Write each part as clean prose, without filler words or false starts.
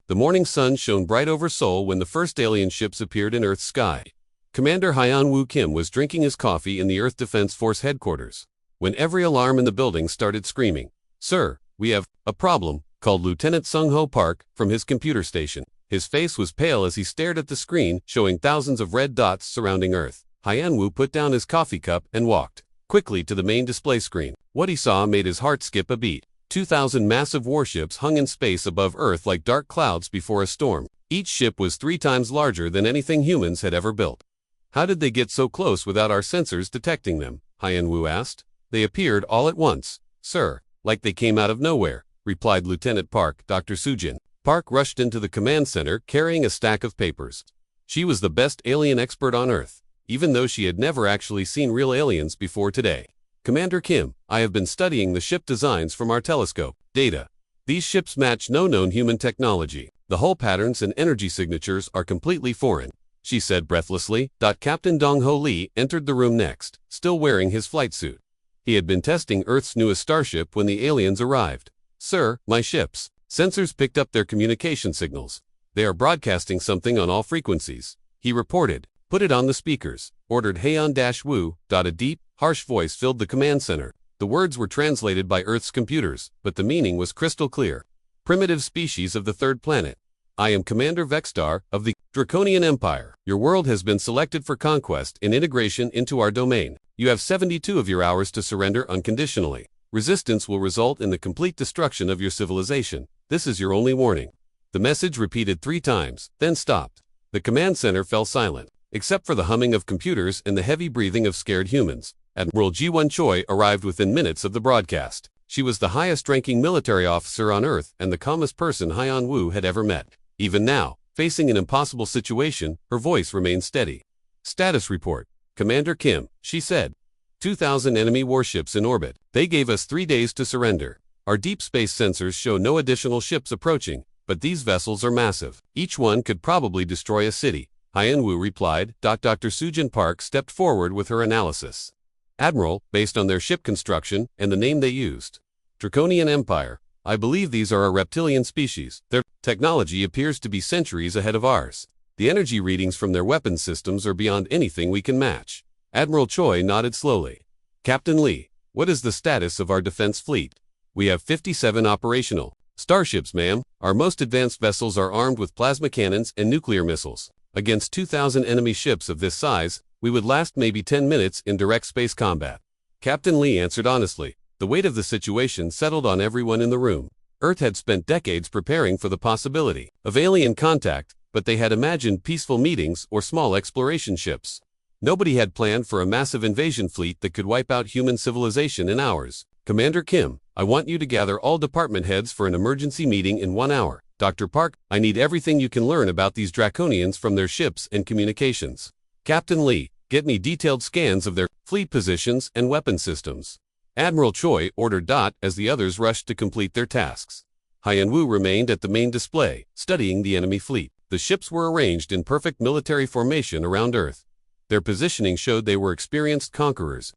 The morning sun shone bright over Seoul when the first alien ships appeared in Earth's sky. Commander Hyun-woo Kim was drinking his coffee in the Earth Defense Force headquarters when every alarm in the building started screaming. "Sir, we have a problem," called Lieutenant Sung-ho Park from his computer station. His face was pale as he stared at the screen, showing thousands of red dots surrounding Earth. Hyun-woo put down his coffee cup and walked quickly to the main display screen. What he saw made his heart skip a beat. 2,000 massive warships hung in space above Earth like dark clouds before a storm. Each ship was 3 times larger than anything humans had ever built. "How did they get so close without our sensors detecting them?" Hyun-woo asked. "They appeared all at once, sir, like they came out of nowhere," replied Lieutenant Park, Dr. Sujin. Park rushed into the command center carrying a stack of papers. She was the best alien expert on Earth, even though she had never actually seen real aliens before today. "Commander Kim, I have been studying the ship designs from our telescope data. These ships match no known human technology. The hull patterns and energy signatures are completely foreign," she said breathlessly. Captain Dong-ho Lee entered the room next, still wearing his flight suit. He had been testing Earth's newest starship when the aliens arrived. "Sir, my ship's sensors picked up their communication signals. They are broadcasting something on all frequencies," he reported. "Put it on the speakers," ordered Hyun-woo. A deep, harsh voice filled the command center. The words were translated by Earth's computers, but the meaning was crystal clear. "Primitive species of the third planet. I am Commander Vexstar of the Draconian Empire. Your world has been selected for conquest and integration into our domain. You have 72 of your hours to surrender unconditionally. Resistance will result in the complete destruction of your civilization. This is your only warning." The message repeated 3 times, then stopped. The command center fell silent, except for the humming of computers and the heavy breathing of scared humans. Admiral Ji-won Choi arrived within minutes of the broadcast. She was the highest-ranking military officer on Earth and the calmest person Hyun-woo had ever met. Even now, facing an impossible situation, her voice remained steady. "Status report. Commander Kim," she said. 2,000 enemy warships in orbit. They gave us 3 days to surrender. Our deep space sensors show no additional ships approaching, but these vessels are massive. Each one could probably destroy a city," Hyun-woo replied. Dr. Sujin Park stepped forward with her analysis. "Admiral, based on their ship construction and the name they used, Draconian Empire, I believe these are a reptilian species. Their technology appears to be centuries ahead of ours. The energy readings from their weapon systems are beyond anything we can match." Admiral Choi nodded slowly. "Captain Lee, what is the status of our defense fleet?" "We have 57 operational starships, ma'am. Our most advanced vessels are armed with plasma cannons and nuclear missiles. Against 2,000 enemy ships of this size, we would last maybe 10 minutes in direct space combat." Captain Lee answered honestly. The weight of the situation settled on everyone in the room. Earth had spent decades preparing for the possibility of alien contact, but they had imagined peaceful meetings or small exploration ships. Nobody had planned for a massive invasion fleet that could wipe out human civilization in hours. "Commander Kim, I want you to gather all department heads for an emergency meeting in 1 hour. Dr. Park, I need everything you can learn about these Draconians from their ships and communications. Captain Lee, get me detailed scans of their fleet positions and weapon systems." Admiral Choi ordered. As the others rushed to complete their tasks, Hyun-woo remained at the main display, studying the enemy fleet. The ships were arranged in perfect military formation around Earth. Their positioning showed they were experienced conquerors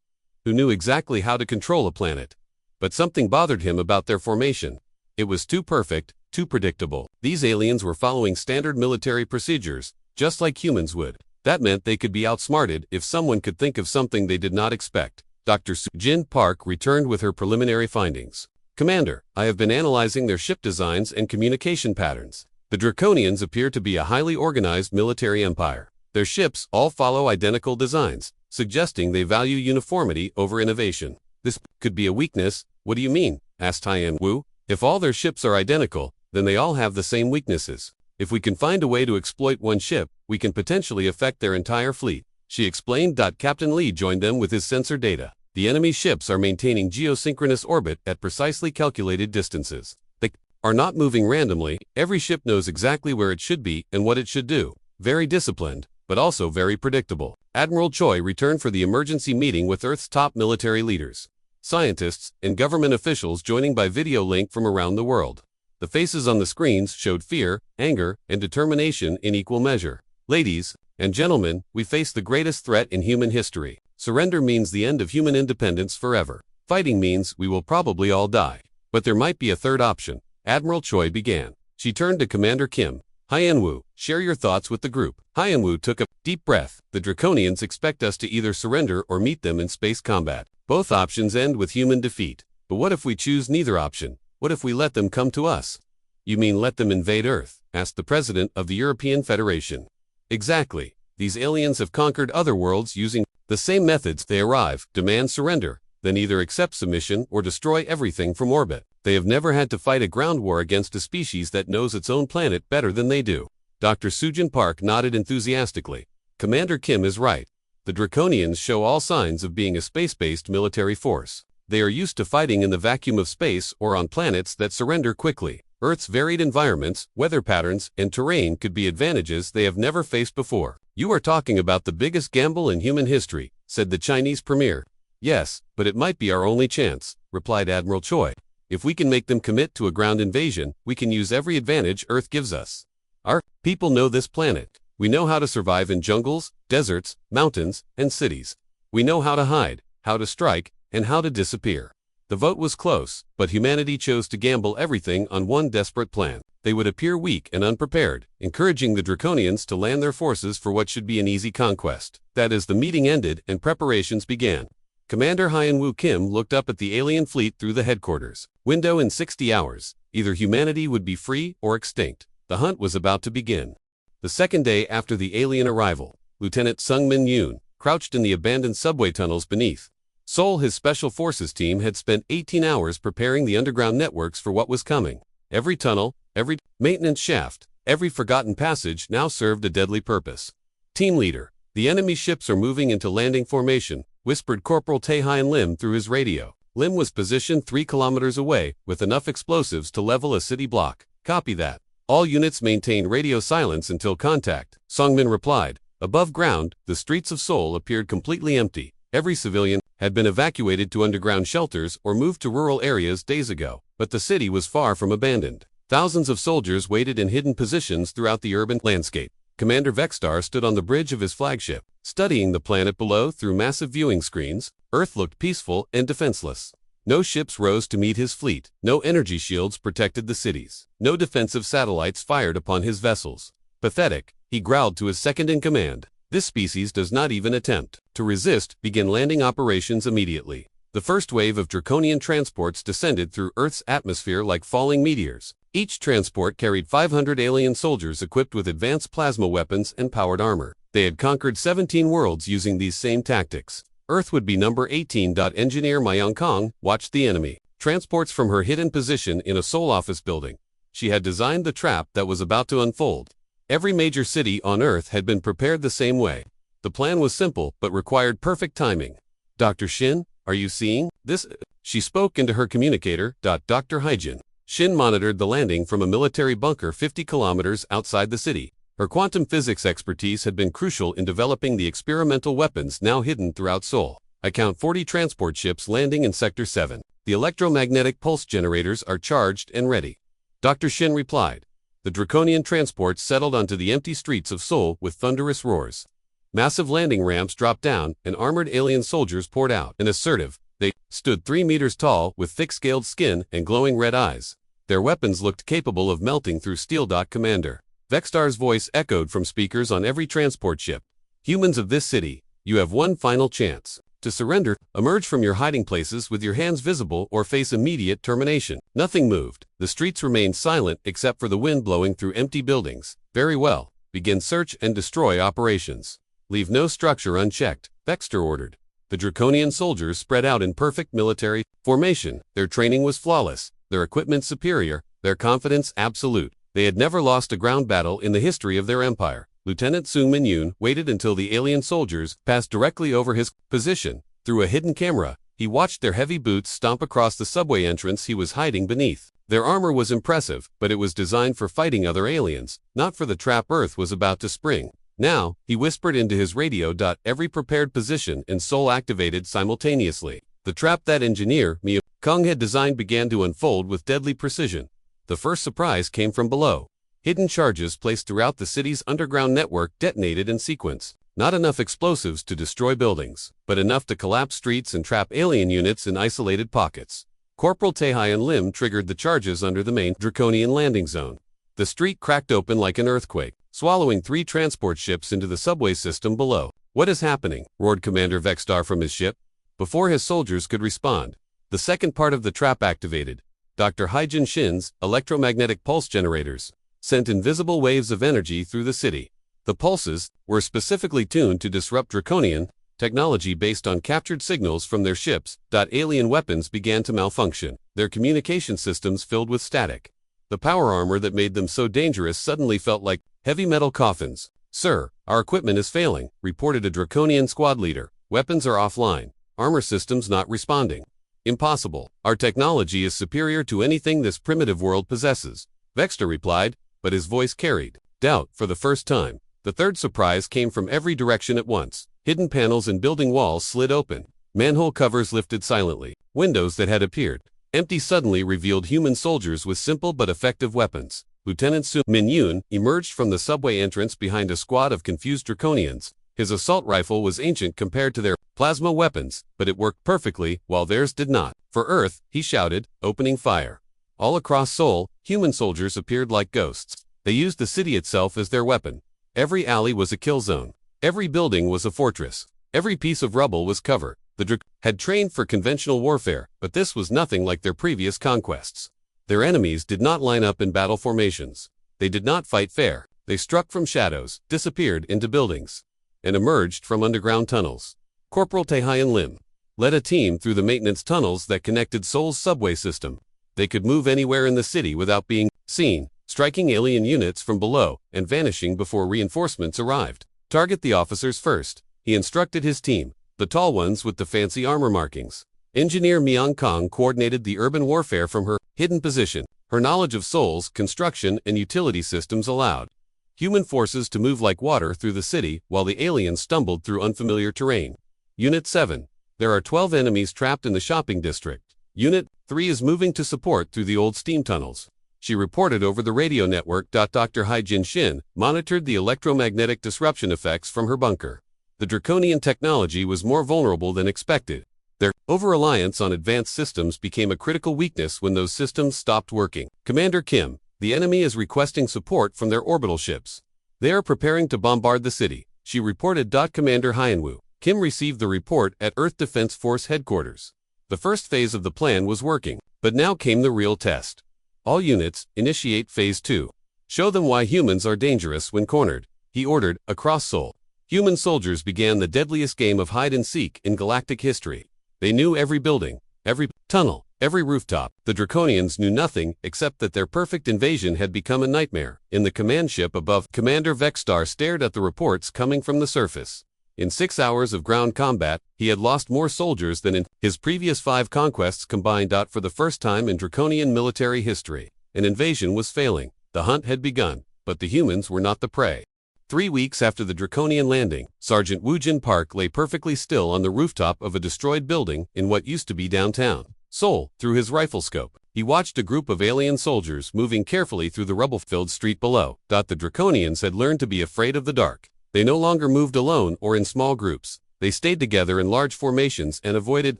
who knew exactly how to control a planet. But something bothered him about their formation. It was too perfect, too predictable. These aliens were following standard military procedures, just like humans would. That meant they could be outsmarted if someone could think of something they did not expect. Dr. Sujin Park returned with her preliminary findings. "Commander, I have been analyzing their ship designs and communication patterns. The Draconians appear to be a highly organized military empire. Their ships all follow identical designs, suggesting they value uniformity over innovation." "This could be a weakness." "What do you mean?" asked Hyun-woo. "If all their ships are identical, then they all have the same weaknesses. If we can find a way to exploit one ship, we can potentially affect their entire fleet," she explained. Captain Lee joined them with his sensor data. The enemy ships are maintaining geosynchronous orbit at precisely calculated distances. They are not moving randomly. Every ship knows exactly where it should be and what it should do. Very disciplined, but also very predictable. Admiral Choi returned for the emergency meeting with Earth's top military leaders, scientists, and government officials joining by video link from around the world. The faces on the screens showed fear, anger, and determination in equal measure. "Ladies and gentlemen, we face the greatest threat in human history. Surrender means the end of human independence forever. Fighting means we will probably all die. But there might be a third option," Admiral Choi began. She turned to Commander Kim. Hyanwu, share your thoughts with the group. Hyanwu took a deep breath. The Draconians expect us to either surrender or meet them in space combat. Both options end with human defeat. But what if we choose neither option? What if we let them come to us? You mean let them invade Earth? Asked the president of the European Federation. Exactly. These aliens have conquered other worlds using the same methods. They arrive, demand surrender, then either accept submission or destroy everything from orbit. They have never had to fight a ground war against a species that knows its own planet better than they do. Dr. Sujin Park nodded enthusiastically. Commander Kim is right. The Draconians show all signs of being a space-based military force. They are used to fighting in the vacuum of space or on planets that surrender quickly. Earth's varied environments, weather patterns, and terrain could be advantages they have never faced before. You are talking about the biggest gamble in human history, said the Chinese premier. Yes, but it might be our only chance, replied Admiral Choi. If we can make them commit to a ground invasion, we can use every advantage Earth gives us. Our people know this planet. We know how to survive in jungles, deserts, mountains, and cities. We know how to hide, how to strike, and how to disappear. The vote was close, but humanity chose to gamble everything on one desperate plan. They would appear weak and unprepared, encouraging the Draconians to land their forces for what should be an easy conquest. That is, the meeting ended and preparations began. Commander Hyanwu Kim looked up at the alien fleet through the headquarters window. In 60 hours, either humanity would be free or extinct. The hunt was about to begin. The second day after the alien arrival, Lieutenant Sung Min Yoon crouched in the abandoned subway tunnels beneath Seoul. His special forces team had spent 18 hours preparing the underground networks for what was coming. Every tunnel, every maintenance shaft, every forgotten passage now served a deadly purpose. Team leader, the enemy ships are moving into landing formation, whispered Corporal Tae-Hyun Lim through his radio. Lim was positioned 3 kilometers away, with enough explosives to level a city block. Copy that. All units maintain radio silence until contact, Songmin replied. Above ground, the streets of Seoul appeared completely empty. Every civilian had been evacuated to underground shelters or moved to rural areas days ago, but the city was far from abandoned. Thousands of soldiers waited in hidden positions throughout the urban landscape. Commander Vexstar stood on the bridge of his flagship, studying the planet below through massive viewing screens. Earth looked peaceful and defenseless. No ships rose to meet his fleet. No energy shields protected the cities. No defensive satellites fired upon his vessels. Pathetic, he growled to his second-in-command. This species does not even attempt to resist. Begin landing operations immediately. The first wave of Draconian transports descended through Earth's atmosphere like falling meteors. Each transport carried 500 alien soldiers equipped with advanced plasma weapons and powered armor. They had conquered 17 worlds using these same tactics. Earth would be number 18. Engineer Myung Kong watched the enemy transports from her hidden position in a Seoul office building. She had designed the trap that was about to unfold. Every major city on Earth had been prepared the same way. The plan was simple but required perfect timing. Dr. Shin, are you seeing this? She spoke into her communicator. Dr. Hyjin. Shin monitored the landing from a military bunker 50 kilometers outside the city. Her quantum physics expertise had been crucial in developing the experimental weapons now hidden throughout Seoul. I count 40 transport ships landing in Sector 7. The electromagnetic pulse generators are charged and ready. Dr. Shin replied. The Draconian transports settled onto the empty streets of Seoul with thunderous roars. Massive landing ramps dropped down, and armored alien soldiers poured out. An assertive, they stood 3 meters tall with thick-scaled skin and glowing red eyes. Their weapons looked capable of melting through steel. Commander Vexstar's voice echoed from speakers on every transport ship. Humans of this city, you have one final chance. To surrender, emerge from your hiding places with your hands visible or face immediate termination. Nothing moved. The streets remained silent except for the wind blowing through empty buildings. Very well. Begin search and destroy operations. Leave no structure unchecked, Vexstar ordered. The Draconian soldiers spread out in perfect military formation. Their training was flawless, their equipment superior, their confidence absolute. They had never lost a ground battle in the history of their empire. Lieutenant Sung Min Yoon waited until the alien soldiers passed directly over his position. Through a hidden camera, he watched their heavy boots stomp across the subway entrance he was hiding beneath. Their armor was impressive, but it was designed for fighting other aliens, not for the trap Earth was about to spring. Now, he whispered into his radio. Every prepared position in Seoul activated simultaneously. The trap that engineer Myung Kong had designed began to unfold with deadly precision. The first surprise came from below. Hidden charges placed throughout the city's underground network detonated in sequence. Not enough explosives to destroy buildings, but enough to collapse streets and trap alien units in isolated pockets. Corporal Tae-Hyun Lim triggered the charges under the main Draconian landing zone. The street cracked open like an earthquake, swallowing 3 transport ships into the subway system below. "What is happening?" roared Commander Vexstar from his ship. Before his soldiers could respond, the second part of the trap activated. Dr. Haijin Shin's electromagnetic pulse generators sent invisible waves of energy through the city. The pulses were specifically tuned to disrupt Draconian technology based on captured signals from their ships. Alien weapons began to malfunction, their communication systems filled with static. The power armor that made them so dangerous suddenly felt like heavy metal coffins. "Sir, our equipment is failing," reported a Draconian squad leader. "Weapons are offline. Armor systems not responding." "Impossible. Our technology is superior to anything this primitive world possesses," Vexter replied, but his voice carried doubt for the first time. The third surprise came from every direction at once. Hidden panels and building walls slid open. Manhole covers lifted silently. Windows that had appeared empty suddenly revealed human soldiers with simple but effective weapons. Lieutenant Su Min-yoon emerged from the subway entrance behind a squad of confused Draconians. His assault rifle was ancient compared to their plasma weapons, but it worked perfectly, while theirs did not. "For Earth," he shouted, opening fire. All across Seoul, human soldiers appeared like ghosts. They used the city itself as their weapon. Every alley was a kill zone. Every building was a fortress. Every piece of rubble was cover. The Drac had trained for conventional warfare, but this was nothing like their previous conquests. Their enemies did not line up in battle formations. They did not fight fair. They struck from shadows, disappeared into buildings, and emerged from underground tunnels. Corporal Taehyun Lim led a team through the maintenance tunnels that connected Seoul's subway system. They could move anywhere in the city without being seen, striking alien units from below and vanishing before reinforcements arrived. "Target the officers first," he instructed his team, the tall ones with the fancy armor markings. Engineer Myung Kong coordinated the urban warfare from her hidden position. Her knowledge of Seoul's construction and utility systems allowed human forces to move like water through the city while the aliens stumbled through unfamiliar terrain. Unit 7. There are 12 enemies trapped in the shopping district. Unit 3 is moving to support through the old steam tunnels. She reported over the radio network. Dr. Haijin Shin monitored the electromagnetic disruption effects from her bunker. The Draconian technology was more vulnerable than expected. Their over-reliance on advanced systems became a critical weakness when those systems stopped working. "Commander Kim, the enemy is requesting support from their orbital ships. They are preparing to bombard the city," she reported. Commander Hyunwoo. Kim received the report at Earth Defense Force headquarters. The first phase of the plan was working, but now came the real test. "All units, initiate Phase 2. Show them why humans are dangerous when cornered," he ordered. Across Seoul, human soldiers began the deadliest game of hide-and-seek in galactic history. They knew every building, every tunnel, every rooftop. The Draconians knew nothing except that their perfect invasion had become a nightmare. In the command ship above, Commander Vexstar stared at the reports coming from the surface. In 6 hours of ground combat, he had lost more soldiers than in his previous 5 conquests combined. For the first time in Draconian military history, an invasion was failing. The hunt had begun, but the humans were not the prey. 3 weeks after the Draconian landing, Sergeant Woojin Park lay perfectly still on the rooftop of a destroyed building in what used to be downtown Seoul. Through his rifle scope, he watched a group of alien soldiers moving carefully through the rubble-filled street below. The Draconians had learned to be afraid of the dark. They no longer moved alone or in small groups. They stayed together in large formations and avoided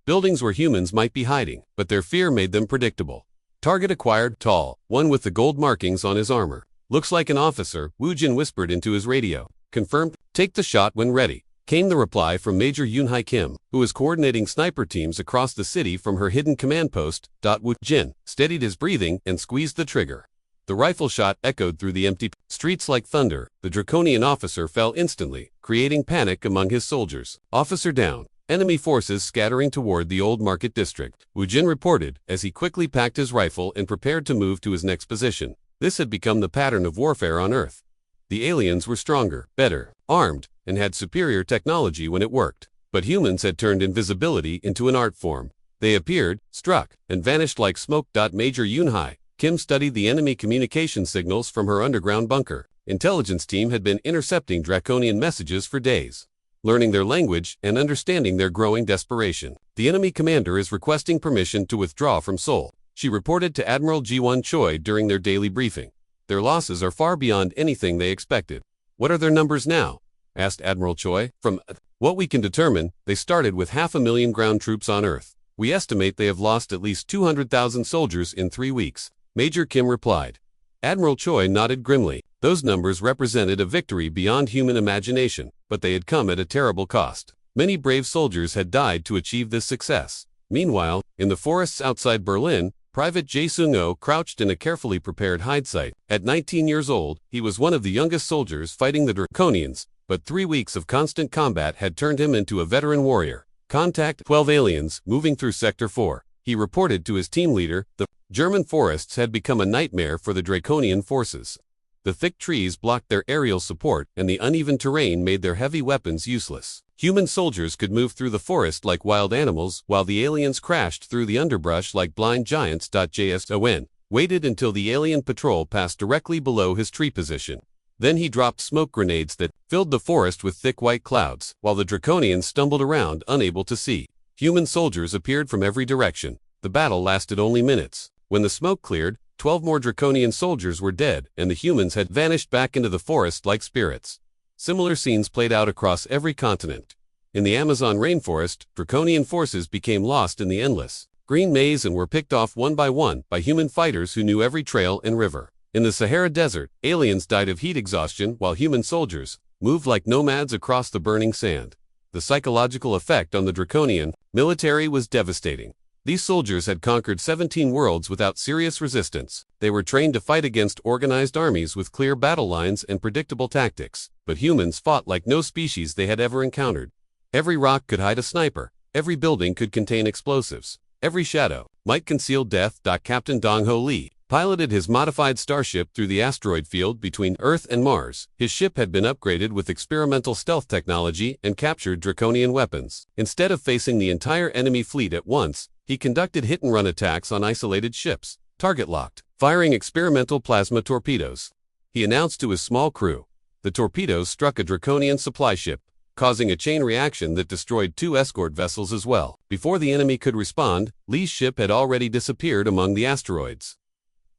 buildings where humans might be hiding, but their fear made them predictable. Target acquired. Tall, one with the gold markings on his armor. "Looks like an officer," Woojin whispered into his radio. "Confirmed. Take the shot when ready," came the reply from Major Yoonhye Kim, who was coordinating sniper teams across the city from her hidden command post. Woojin steadied his breathing and squeezed the trigger. The rifle shot echoed through the empty streets like thunder. The Draconian officer fell instantly, creating panic among his soldiers. "Officer down. Enemy forces scattering toward the old market district," Woojin reported as he quickly packed his rifle and prepared to move to his next position. This had become the pattern of warfare on Earth. The aliens were stronger, better armed, and had superior technology when it worked. But humans had turned invisibility into an art form. They appeared, struck, and vanished like smoke. Major Yoonhye Kim studied the enemy communication signals from her underground bunker. Intelligence team had been intercepting Draconian messages for days, learning their language and understanding their growing desperation. "The enemy commander is requesting permission to withdraw from Seoul," she reported to Admiral Ji-won Choi during their daily briefing. "Their losses are far beyond anything they expected." "What are their numbers now?" asked Admiral Choi. "From what we can determine, they started with 500,000 ground troops on Earth. We estimate they have lost at least 200,000 soldiers in 3 weeks," Major Kim replied. Admiral Choi nodded grimly. Those numbers represented a victory beyond human imagination, but they had come at a terrible cost. Many brave soldiers had died to achieve this success. Meanwhile, in the forests outside Berlin, Private Jae Sung-oh crouched in a carefully prepared hide site. At 19 years old, he was one of the youngest soldiers fighting the Draconians, but 3 weeks of constant combat had turned him into a veteran warrior. Contact 12 aliens moving through Sector 4. He reported to his team leader. The German forests had become a nightmare for the Draconian forces. The thick trees blocked their aerial support, and the uneven terrain made their heavy weapons useless. Human soldiers could move through the forest like wild animals, while the aliens crashed through the underbrush like blind giants. JSON waited until the alien patrol passed directly below his tree position. Then he dropped smoke grenades that filled the forest with thick white clouds, while the Draconians stumbled around, unable to see. Human soldiers appeared from every direction. The battle lasted only minutes. When the smoke cleared, 12 more Draconian soldiers were dead, and the humans had vanished back into the forest like spirits. Similar scenes played out across every continent. In the Amazon rainforest, Draconian forces became lost in the endless green maze and were picked off one by human fighters who knew every trail and river. In the Sahara Desert, aliens died of heat exhaustion while human soldiers moved like nomads across the burning sand. The psychological effect on the Draconian military was devastating. These soldiers had conquered 17 worlds without serious resistance. They were trained to fight against organized armies with clear battle lines and predictable tactics, but humans fought like no species they had ever encountered. Every rock could hide a sniper. Every building could contain explosives. Every shadow might conceal death. Captain Dong-ho Lee piloted his modified starship through the asteroid field between Earth and Mars. His ship had been upgraded with experimental stealth technology and captured Draconian weapons. Instead of facing the entire enemy fleet at once, he conducted hit-and-run attacks on isolated ships, target-locked, firing experimental plasma torpedoes. He announced to his small crew. The torpedoes struck a Draconian supply ship, causing a chain reaction that destroyed 2 escort vessels as well. Before the enemy could respond, Lee's ship had already disappeared among the asteroids.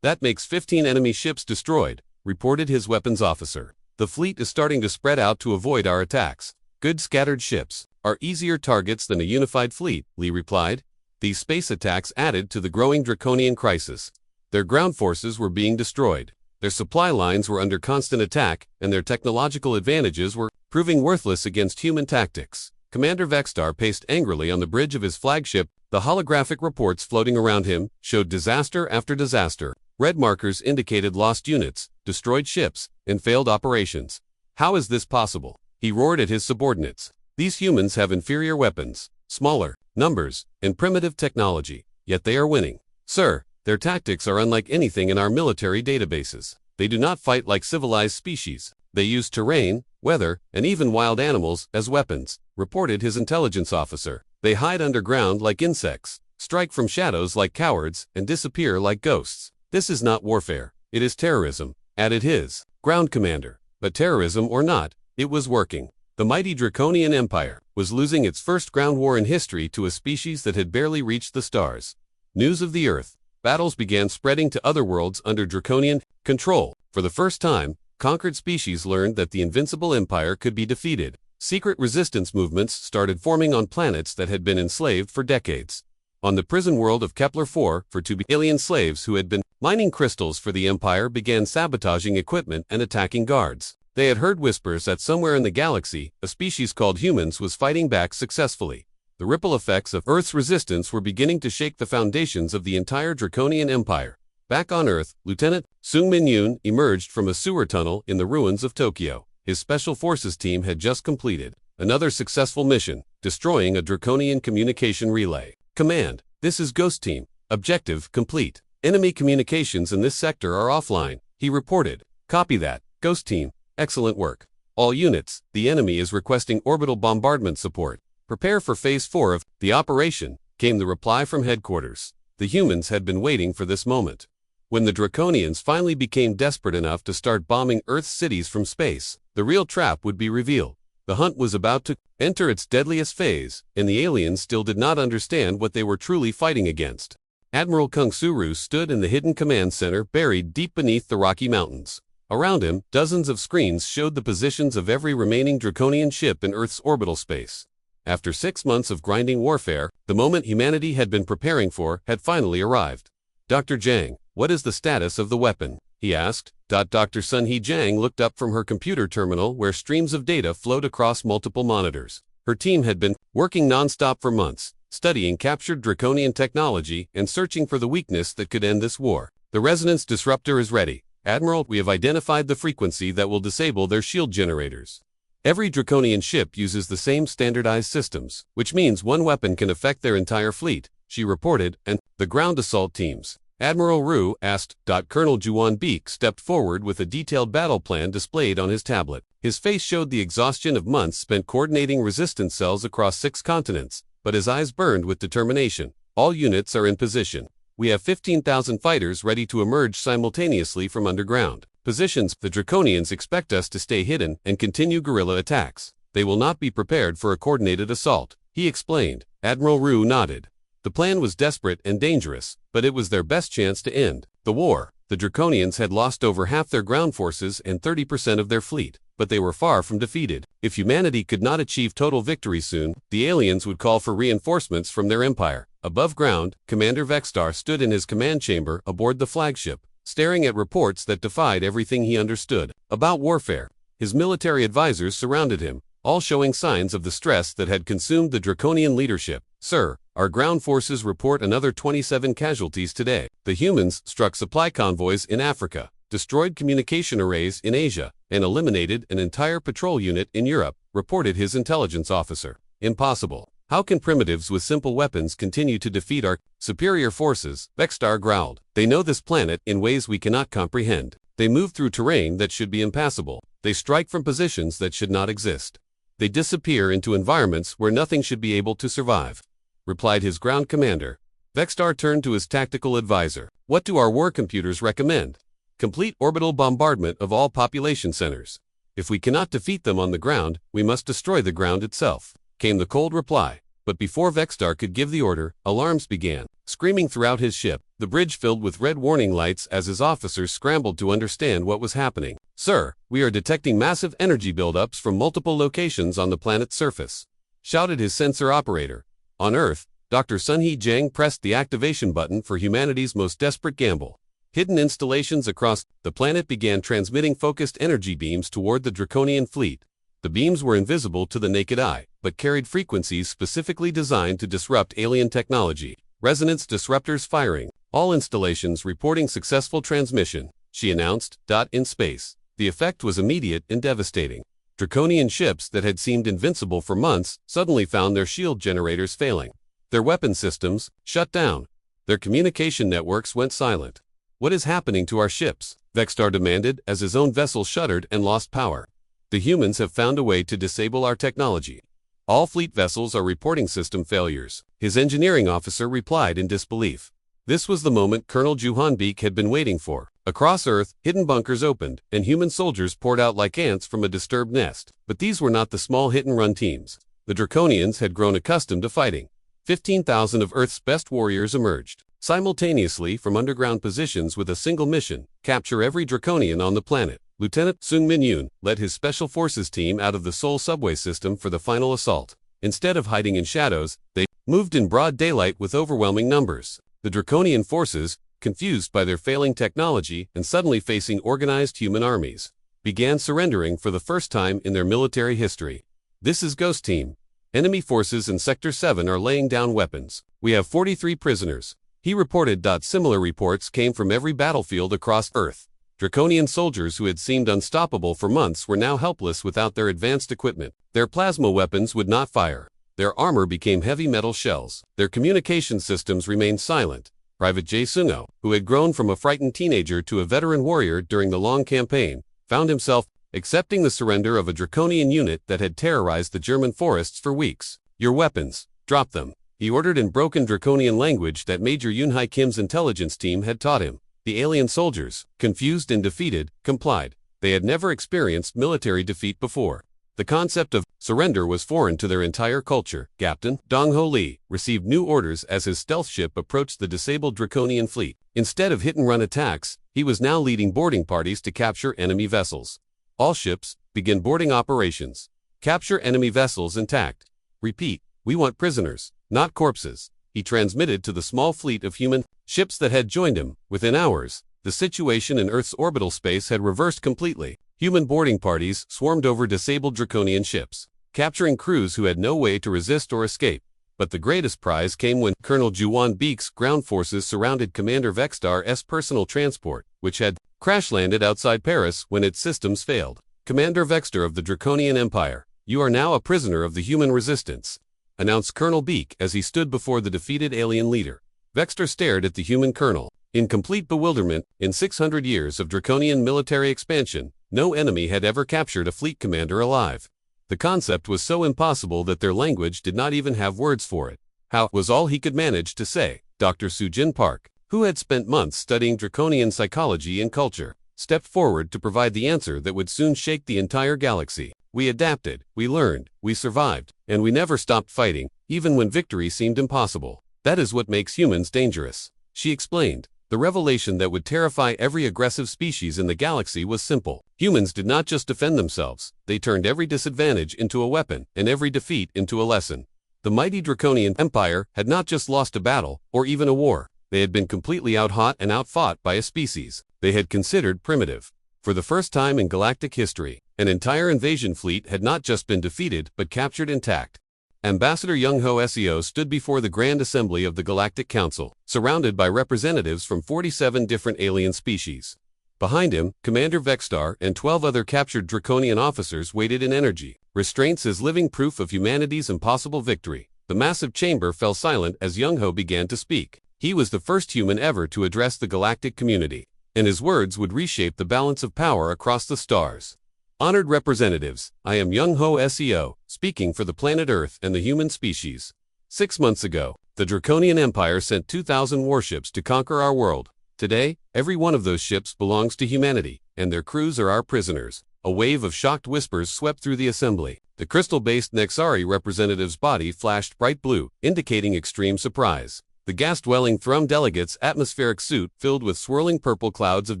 That makes 15 enemy ships destroyed, reported his weapons officer. The fleet is starting to spread out to avoid our attacks. Good scattered ships are easier targets than a unified fleet, Lee replied. These space attacks added to the growing Draconian crisis. Their ground forces were being destroyed. Their supply lines were under constant attack, and their technological advantages were proving worthless against human tactics. Commander Vexstar paced angrily on the bridge of his flagship. The holographic reports floating around him showed disaster after disaster. Red markers indicated lost units, destroyed ships, and failed operations. How is this possible? He roared at his subordinates. These humans have inferior weapons, smaller numbers, and primitive technology, yet they are winning. Sir, their tactics are unlike anything in our military databases. They do not fight like civilized species. They use terrain, weather, and even wild animals as weapons, reported his intelligence officer. They hide underground like insects, strike from shadows like cowards, and disappear like ghosts. This is not warfare, it is terrorism, added his ground commander. But terrorism or not, it was working. The mighty Draconian Empire was losing its first ground war in history to a species that had barely reached the stars. News of the Earth. Battles began spreading to other worlds under Draconian control. For the first time, conquered species learned that the invincible empire could be defeated. Secret resistance movements started forming on planets that had been enslaved for decades. On the prison world of Kepler-4, for 2 alien slaves who had been mining crystals for the Empire began sabotaging equipment and attacking guards. They had heard whispers that somewhere in the galaxy, a species called humans was fighting back successfully. The ripple effects of Earth's resistance were beginning to shake the foundations of the entire Draconian Empire. Back on Earth, Lieutenant Sung Min-yoon emerged from a sewer tunnel in the ruins of Tokyo. His Special Forces team had just completed another successful mission, destroying a Draconian communication relay. Command, this is Ghost Team. Objective complete. Enemy communications in this sector are offline, he reported. Copy that, Ghost Team. Excellent work. All units, the enemy is requesting orbital bombardment support. Prepare for Phase 4 of the operation, came the reply from headquarters. The humans had been waiting for this moment. When the Draconians finally became desperate enough to start bombing Earth's cities from space, the real trap would be revealed. The hunt was about to enter its deadliest phase, and the aliens still did not understand what they were truly fighting against. Admiral Kung Suru stood in the hidden command center buried deep beneath the Rocky Mountains. Around him, dozens of screens showed the positions of every remaining Draconian ship in Earth's orbital space. After 6 months of grinding warfare, the moment humanity had been preparing for had finally arrived. Dr. Jang, what is the status of the weapon? he asked. Dr. Sun-Hee Jang looked up from her computer terminal where streams of data flowed across multiple monitors. Her team had been working non-stop for months, studying captured Draconian technology and searching for the weakness that could end this war. The resonance disruptor is ready. Admiral, we have identified the frequency that will disable their shield generators. Every Draconian ship uses the same standardized systems, which means one weapon can affect their entire fleet, she reported, and the ground assault teams. Admiral Ru asked. Colonel Juan Beek stepped forward with a detailed battle plan displayed on his tablet. His face showed the exhaustion of months spent coordinating resistance cells across 6 continents, but his eyes burned with determination. All units are in position. We have 15,000 fighters ready to emerge simultaneously from underground positions. The Draconians expect us to stay hidden and continue guerrilla attacks. They will not be prepared for a coordinated assault, he explained. Admiral Ru nodded. The plan was desperate and dangerous, but it was their best chance to end the war. The Draconians had lost over half their ground forces and 30% of their fleet, but they were far from defeated. If humanity could not achieve total victory soon, the aliens would call for reinforcements from their empire. Above ground, Commander Vexstar stood in his command chamber aboard the flagship, staring at reports that defied everything he understood about warfare. His military advisors surrounded him, all showing signs of the stress that had consumed the Draconian leadership. Sir, our ground forces report another 27 casualties today. The humans struck supply convoys in Africa, destroyed communication arrays in Asia, and eliminated an entire patrol unit in Europe, reported his intelligence officer. Impossible. How can primitives with simple weapons continue to defeat our superior forces? Vexstar growled. They know this planet in ways we cannot comprehend. They move through terrain that should be impassable. They strike from positions that should not exist. They disappear into environments where nothing should be able to survive, replied his ground commander. Vexstar turned to his tactical advisor. What do our war computers recommend? Complete orbital bombardment of all population centers. If we cannot defeat them on the ground, we must destroy the ground itself, came the cold reply. But before Vexstar could give the order, alarms began screaming throughout his ship. The bridge filled with red warning lights as his officers scrambled to understand what was happening. Sir, we are detecting massive energy buildups from multiple locations on the planet's surface, shouted his sensor operator. On Earth, Dr. Sun-Hee Jang pressed the activation button for humanity's most desperate gamble. Hidden installations across the planet began transmitting focused energy beams toward the Draconian fleet. The beams were invisible to the naked eye, but carried frequencies specifically designed to disrupt alien technology. Resonance disruptors firing. All installations reporting successful transmission, she announced. In space, the effect was immediate and devastating. Draconian ships that had seemed invincible for months suddenly found their shield generators failing. Their weapon systems shut down. Their communication networks went silent. What is happening to our ships? Vexstar demanded as his own vessel shuddered and lost power. The humans have found a way to disable our technology. All fleet vessels are reporting system failures, his engineering officer replied in disbelief. This was the moment Colonel Juhan Beek had been waiting for. Across Earth, hidden bunkers opened, and human soldiers poured out like ants from a disturbed nest. But these were not the small hit-and-run teams. The Draconians had grown accustomed to fighting. 15,000 of Earth's best warriors emerged simultaneously from underground positions with a single mission: capture every Draconian on the planet. Lieutenant Sung Min-yoon led his Special Forces team out of the Seoul subway system for the final assault. Instead of hiding in shadows, they moved in broad daylight with overwhelming numbers. The Draconian forces, confused by their failing technology and suddenly facing organized human armies, began surrendering for the first time in their military history. This is Ghost Team. Enemy forces in Sector 7 are laying down weapons. We have 43 prisoners, he reported. Similar reports came from every battlefield across Earth. Draconian soldiers who had seemed unstoppable for months were now helpless without their advanced equipment. Their plasma weapons would not fire. Their armor became heavy metal shells. Their communication systems remained silent. Private Jae Sung-ho, who had grown from a frightened teenager to a veteran warrior during the long campaign, found himself accepting the surrender of a Draconian unit that had terrorized the German forests for weeks. Your weapons, drop them, he ordered in broken Draconian language that Major Yoon-Hae Kim's intelligence team had taught him. The alien soldiers, confused and defeated, complied. They had never experienced military defeat before. The concept of surrender was foreign to their entire culture. Captain Dong-ho Lee received new orders as his stealth ship approached the disabled Draconian fleet. Instead of hit-and-run attacks, he was now leading boarding parties to capture enemy vessels. All ships, begin boarding operations. Capture enemy vessels intact. Repeat, we want prisoners, not corpses. He transmitted to the small fleet of human ships that had joined him. Within hours, The situation in Earth's orbital space had reversed completely. Human boarding parties swarmed over disabled Draconian ships, capturing crews who had no way to resist or escape. But the greatest prize came when Colonel Juwan Beek's ground forces surrounded Commander Vextar's personal transport, which had crash-landed outside Paris when its systems failed. Commander Vextar of the Draconian Empire, you are now a prisoner of the human resistance, announced Colonel Beek as he stood before the defeated alien leader. Vextar stared at the human colonel, in complete bewilderment. In 600 years of Draconian military expansion, no enemy had ever captured a fleet commander alive. The concept was so impossible that their language did not even have words for it. How was all he could manage to say. Dr. Sujin Park, who had spent months studying Draconian psychology and culture, stepped forward to provide the answer that would soon shake the entire galaxy. We adapted, we learned, we survived, and we never stopped fighting, even when victory seemed impossible. That is what makes humans dangerous, she explained. The revelation that would terrify every aggressive species in the galaxy was simple. Humans did not just defend themselves, they turned every disadvantage into a weapon, and every defeat into a lesson. The mighty Draconian Empire had not just lost a battle, or even a war. They had been completely outthought and outfought by a species they had considered primitive. For the first time in galactic history, an entire invasion fleet had not just been defeated, but captured intact. Ambassador Young-Ho Seo stood before the Grand Assembly of the Galactic Council, surrounded by representatives from 47 different alien species. Behind him, Commander Vextar and 12 other captured Draconian officers waited in energy, restraints as living proof of humanity's impossible victory. The massive chamber fell silent as Young-Ho began to speak. He was the first human ever to address the galactic community, and his words would reshape the balance of power across the stars. Honored representatives, I am Young-Ho Seo, speaking for the planet Earth and the human species. 6 months ago, the Draconian Empire sent 2,000 warships to conquer our world. Today, every one of those ships belongs to humanity, and their crews are our prisoners. A wave of shocked whispers swept through the assembly. The crystal-based Nexari representative's body flashed bright blue, indicating extreme surprise. The gas-dwelling Thrum delegate's atmospheric suit filled with swirling purple clouds of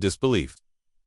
disbelief.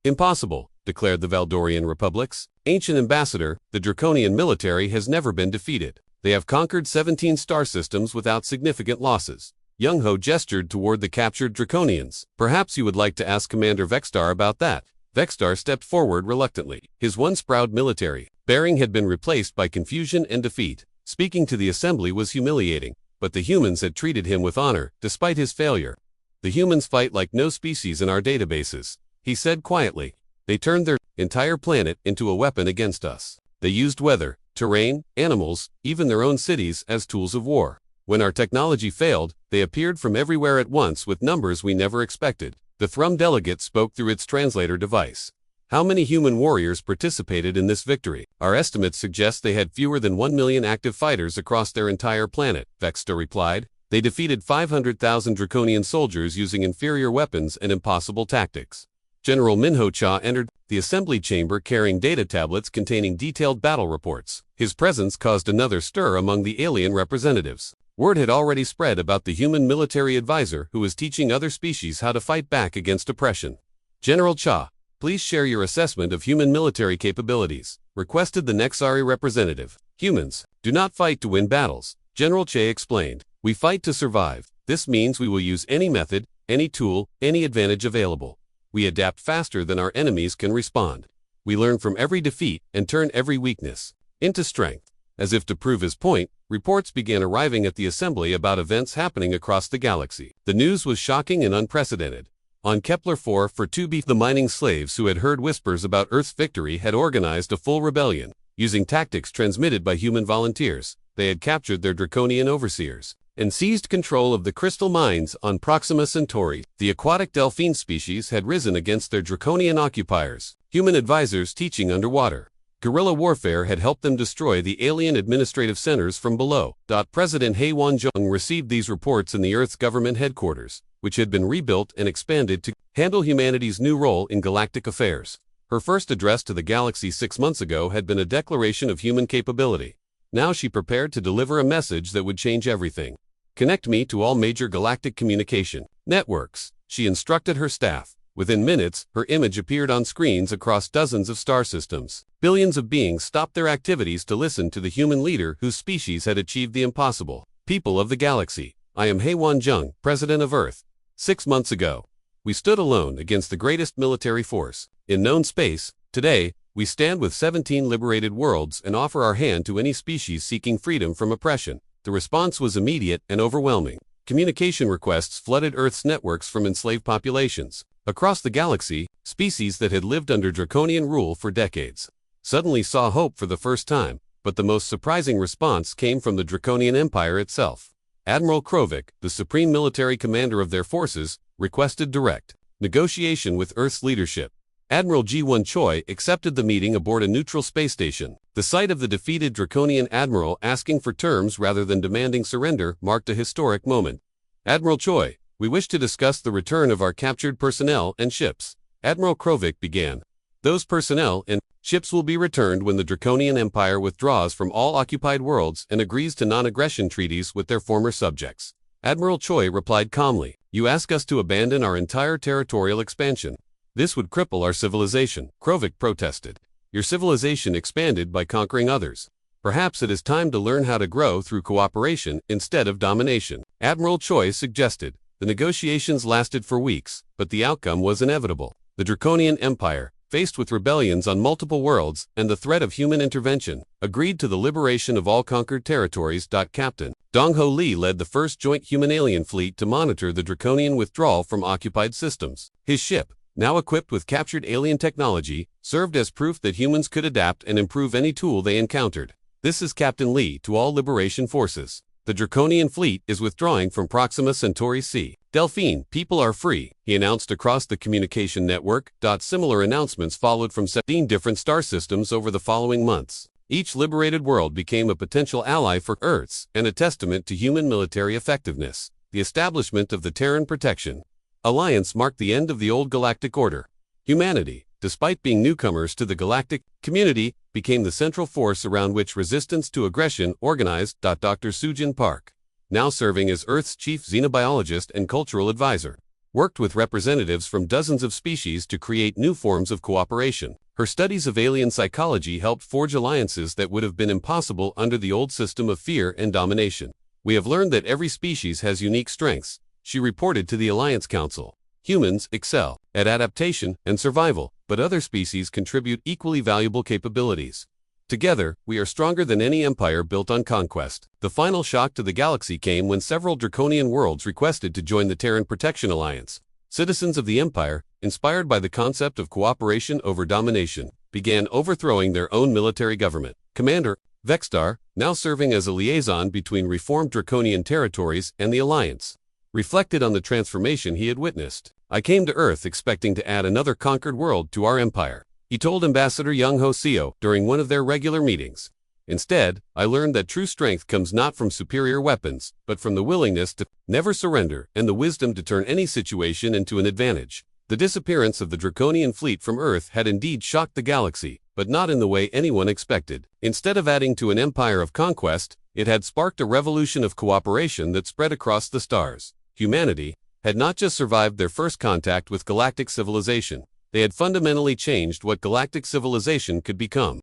Impossible, declared the Valdorian Republic's ancient ambassador. The Draconian military has never been defeated. They have conquered 17 star systems without significant losses. Young-Ho gestured toward the captured Draconians. Perhaps you would like to ask Commander Vextar about that. Vextar stepped forward reluctantly. His once proud military bearing had been replaced by confusion and defeat. Speaking to the assembly was humiliating, but the humans had treated him with honor, despite his failure. The humans fight like no species in our databases, he said quietly. They turned their entire planet into a weapon against us. They used weather, terrain, animals, even their own cities as tools of war. When our technology failed, they appeared from everywhere at once with numbers we never expected. The Thrum delegate spoke through its translator device. How many human warriors participated in this victory? Our estimates suggest they had fewer than 1 million active fighters across their entire planet, Vextar replied. They defeated 500,000 Draconian soldiers using inferior weapons and impossible tactics. General Minho Cha entered the assembly chamber carrying data tablets containing detailed battle reports. His presence caused another stir among the alien representatives. Word had already spread about the human military advisor who was teaching other species how to fight back against oppression. General Cha, please share your assessment of human military capabilities, requested the Nexari representative. Humans do not fight to win battles, General Che explained. We fight to survive. This means we will use any method, any tool, any advantage available. We adapt faster than our enemies can respond. We learn from every defeat and turn every weakness into strength. As if to prove his point, reports began arriving at the assembly about events happening across the galaxy. The news was shocking and unprecedented. On Kepler 4 for 2b, the mining slaves who had heard whispers about Earth's victory had organized a full rebellion. Using tactics transmitted by human volunteers, they had captured their Draconian overseers and seized control of the crystal mines on Proxima Centauri. The aquatic delphine species had risen against their Draconian occupiers, human advisors teaching underwater. Guerrilla warfare had helped them destroy the alien administrative centers from below. President Hye-Won-jung received these reports in the Earth's government headquarters, which had been rebuilt and expanded to handle humanity's new role in galactic affairs. Her first address to the galaxy 6 months ago had been a declaration of human capability. Now she prepared to deliver a message that would change everything. Connect me to all major galactic communication networks, she instructed her staff. Within minutes, her image appeared on screens across dozens of star systems. Billions of beings stopped their activities to listen to the human leader whose species had achieved the impossible. People of the galaxy, I am Hye-Won-jung, President of Earth. 6 months ago, we stood alone against the greatest military force in known space. Today, we stand with 17 liberated worlds and offer our hand to any species seeking freedom from oppression. The response was immediate and overwhelming. Communication requests flooded Earth's networks from enslaved populations. Across the galaxy, species that had lived under Draconian rule for decades suddenly saw hope for the first time, but the most surprising response came from the Draconian Empire itself. Admiral Krovik, the supreme military commander of their forces, requested direct negotiation with Earth's leadership. Admiral Ji-1 Choi accepted the meeting aboard a neutral space station. The sight of the defeated Draconian admiral asking for terms rather than demanding surrender marked a historic moment. Admiral Choi, we wish to discuss the return of our captured personnel and ships. Admiral Krovik began. Those personnel and ships will be returned when the Draconian Empire withdraws from all occupied worlds and agrees to non-aggression treaties with their former subjects. Admiral Choi replied calmly, "You ask us to abandon our entire territorial expansion. This would cripple our civilization," Krovik protested. "Your civilization expanded by conquering others. Perhaps it is time to learn how to grow through cooperation instead of domination." Admiral Choi suggested. The negotiations lasted for weeks, but the outcome was inevitable. The Draconian Empire, faced with rebellions on multiple worlds and the threat of human intervention, agreed to the liberation of all conquered territories. Captain Dong-Ho Lee led the first joint human-alien fleet to monitor the Draconian withdrawal from occupied systems. His ship, now equipped with captured alien technology, served as proof that humans could adapt and improve any tool they encountered. "This is Captain Lee to all Liberation Forces. The Draconian fleet is withdrawing from Proxima Centauri C. Delphine, people are free," he announced across the communication network. Similar announcements followed from 17 different star systems over the following months. Each liberated world became a potential ally for Earth's and a testament to human military effectiveness. The establishment of the Terran Protection Alliance marked the end of the old Galactic Order. Humanity, despite being newcomers to the galactic community, became the central force around which resistance to aggression organized. Dr. Sujin Park, now serving as Earth's chief xenobiologist and cultural advisor, worked with representatives from dozens of species to create new forms of cooperation. Her studies of alien psychology helped forge alliances that would have been impossible under the old system of fear and domination. "We have learned that every species has unique strengths," she reported to the Alliance Council. "Humans excel at adaptation and survival, but other species contribute equally valuable capabilities. Together, we are stronger than any empire built on conquest." The final shock to the galaxy came when several Draconian worlds requested to join the Terran Protection Alliance. Citizens of the Empire, inspired by the concept of cooperation over domination, began overthrowing their own military government. Commander Vexstar, now serving as a liaison between reformed Draconian territories and the Alliance, reflected on the transformation he had witnessed. "I came to Earth expecting to add another conquered world to our empire," he told Ambassador Young Ho Seo during one of their regular meetings. "Instead, I learned that true strength comes not from superior weapons, but from the willingness to never surrender and the wisdom to turn any situation into an advantage." The disappearance of the Draconian fleet from Earth had indeed shocked the galaxy, but not in the way anyone expected. Instead of adding to an empire of conquest, it had sparked a revolution of cooperation that spread across the stars. Humanity had not just survived their first contact with galactic civilization, they had fundamentally changed what galactic civilization could become.